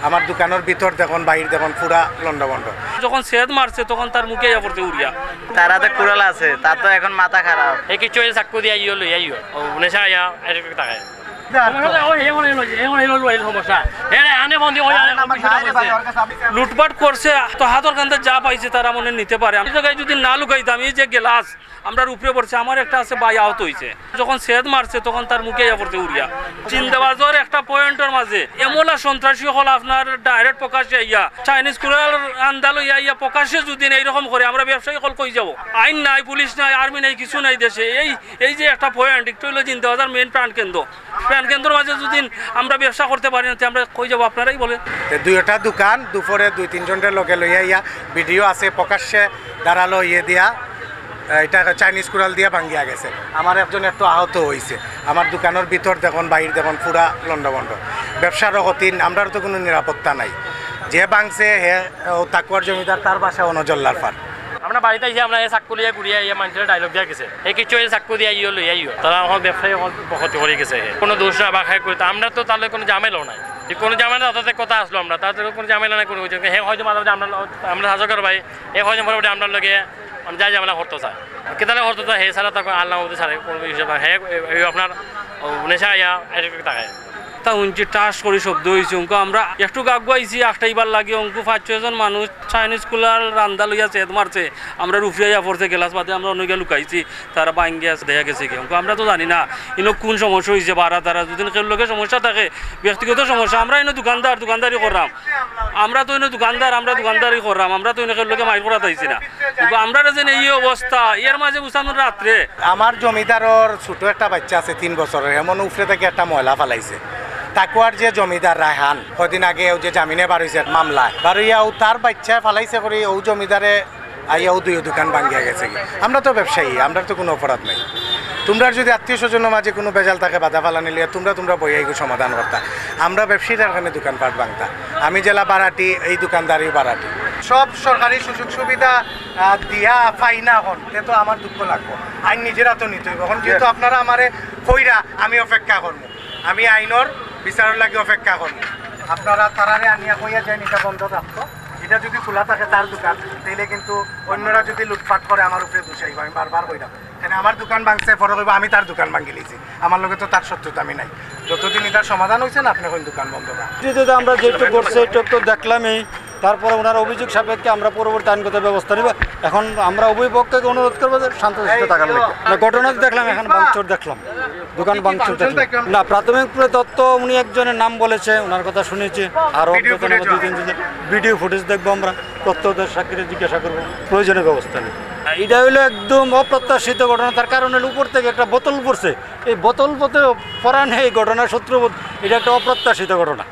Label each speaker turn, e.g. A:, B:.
A: আমার দোকানের ভিতর দেখুন বাইর দেখুন পুরা লন্ডভন্ড।
B: যখন সেদ মারছে তখন তার মুখে ইয়া পড়ছে উড়িয়া
C: তার হাতে কুড়াল আছে, তার তো এখন মাথা খারাপ।
B: এই কিছু চাকু দিয়ে আইও লই আইও ও নেশা ইয়া এরকম টাকায় লুটপাট করছে তো হাতের কান্দে যা পাইছে তারা মনে নিতে পারে। আমি জায়গায় যদি না লুকাইতাম এই যে গেলাস আমরা উপরে পড়ছে, আমার একটা আছে বাই আহত হয়েছে। যখন সেদ মারছে তখন তার মুখে ইয়া পড়ছে উড়িয়া। চিন্তাবাজের একটা পয়েন্টের মাঝে এমলা সন্ত্রাসী হল আপনার ডাইরেক্ট প্রকাশ্যে ইয়া চাইনিজ কুড়াল আন্দালো ইয়া প্রকাশ্যে যদি এইরকম করে আমরা ব্যবসায়ী হল কই যাব। আইন নাই, পুলিশ নাই, আর্মি নাই, কিছু নাই দেশে। এই যে একটা পয়েন্ট একটু হলো চিন্তাবাজার মেইন প্রাণকেন্দ্র মাঝে যদি আমরা ব্যবসা করতে পারি না আমরা কই যাব আপনারাই বলেন।
A: দুইটা দোকান দুপুরে 2-3 জনের লগে লইয়া ইয়া ভিডিও আছে প্রকাশ্যে দাঁড়ালো ইয়ে দিয়া এটা চাইনিজ কুড়াল দিয়া ভাঙ্গিয়া গেছে। আমার একজন একটু আহত হয়েছে। আমার দোকানের ভিতর দেখুন বাইর দেখুন পুরা লন্ডভন্ড। ব্যবসার অতীন আমরার তো কোনো নিরাপত্তা নাই। যে ভাঙছে হে তাকুয়ার জমিদার তার বাসা অনজল্লার পার।
B: আমরা বাড়িতে আইসি আমরা চাকু লিয়া ঘুরিয়া ইয়ে মানুষের ডায়লগ দিয়া গেছে এই কিছু চাকু দিয়ে আইও লই আইও তারা আমার ব্যবসায়ী ক্ষতি করে গেছে। কোনো দোষ না বা খাই করতে আমরা তো তাহলে কোনো ঝামেলাও নাই। কোনো ঝামেলা তাদের কথা আসলো আমরা তাদের কোনো ঝামেলা নাই কোনো হে হয়তো মাঝে আমরা হাজকের ভাই এ হয়তো মোটামুটি আমরা লগে যাই ঝামেলা করতে চায় কেতালে করতে চায় হে ছাড়া তখন আল্লাহ ছাড়ে কোনো হিসাবে হে আপনার নেশা ইয়া এরকম টাকায় তা উঞ্চি টাস করে শব্দ হয়েছে। অঙ্ক আমরা একটু আগুয়াইছি আটটাইবার লাগে অঙ্ক 5-6 জন মানুষ চাইনিজ কুলার রান্দা লইয়া চেদ মারছে। আমরা রুফিয়া পড়ছে গেলাস বাদে আমরা অনেকে লুকাইছি তারা বাইং গ্যাস দেখা গেছে কি অঙ্ক আমরা তো জানি না ইনো কোন সমস্যা হয়েছে বারা তারা যদি কেউ লোকের সমস্যা থাকে ব্যক্তিগত সমস্যা আমরা এনে দোকানদারি করলাম। আমরা তো এনে দোকানদার আমরা দোকানদারি করলাম আমরা তো এনে কেউ লোকে মাইর করা চাইছি না। আমরা যে এই অবস্থা এর মাঝে বুঝানোর রাত্রে
A: আমার জমিদারের ছোট একটা বাচ্চা আছে 3 বছরের এমন উপরে থেকে একটা ময়লা ফালাইছে। তাকুয়ার যে জমিদার রায়হান কদিন আগে ও যে জামিনে বার হয়েছে মামলায় বার হইয়া ও তার বাচ্চা ফালাইছে করে ও জমিদারে আইয়া ও 2 দোকান ভাঙ্গিয়া গেছে। আমরা তো ব্যবসায়ী, আমরা তো কোনো অপরাধ নাই। তোমরা যদি আত্মীয় স্বজনের মাঝে কোনো বেজাল থাকে বাধা ফালানি লিয়া তোমরা বইয়া এগুলো সমাধান করতা। আমরা ব্যবসায়ীদের এখানে দোকানপাট ভাঙতা। আমি জেলা বারাটি, এই দোকানদারিও বারাটি। সব সরকারি সুযোগ সুবিধা দিয়া পাই না এখন তো আমার দুঃখ লাগবো। আইন নিজেরা তো নিতে হইব। এখন যেহেতু আপনারা আমারে কইরা আমি অপেক্ষা করবো, আমি আইনর বিচারের লাগে অপেক্ষা করবো। আপনারা তারারে আনিয়া কইয়া যায় এটা বন্ধ রাখতো। এটা যদি খোলা থাকে তার দোকান তাইলে কিন্তু অন্যরা যদি লুটপাট করে আমার উপরে দোষাইব। আমি বারবার কইরা এখানে আমার দোকান ভাঙছে পরে কইব আমি তার দোকান ভাঙি লিছি। আমার লগে তো তার শত্রুতা আমি নাই। যতদিন এটার সমাধান হয়েছে না আপনি কোন দোকান বন্ধ না।
D: যেটা আমরা যেটা করছে এটা তো দেখলামই। তারপরে ওনার অভিযোগ সাপেক্ষে আমরা পরবর্তী আইনগত ব্যবস্থা নিব। এখন আমরা উভয় পক্ষকে অনুরোধ করবো যে শান্তশিষ্ট থাকার লাগে। ঘটনা দেখলাম এখন ভাঙচুর দেখলাম, দোকান ভাঙচুর দেখলাম না। প্রাথমিক তথ্য উনি একজনের নাম বলেছে, ওনার কথা শুনেছি। আরও 2-3 ভিডিও ফুটেজ দেখবো আমরা, তথ্যদের সাক্ষীরে জিজ্ঞাসা করবো, প্রয়োজনীয় ব্যবস্থা নেব। এটা হইলো একদম অপ্রত্যাশিত ঘটনা। তার কারণ হলো উপর থেকে একটা বোতল পড়ছে, এই বোতল পড়ান এই ঘটনার শত্রুবোধ, এটা একটা অপ্রত্যাশিত ঘটনা।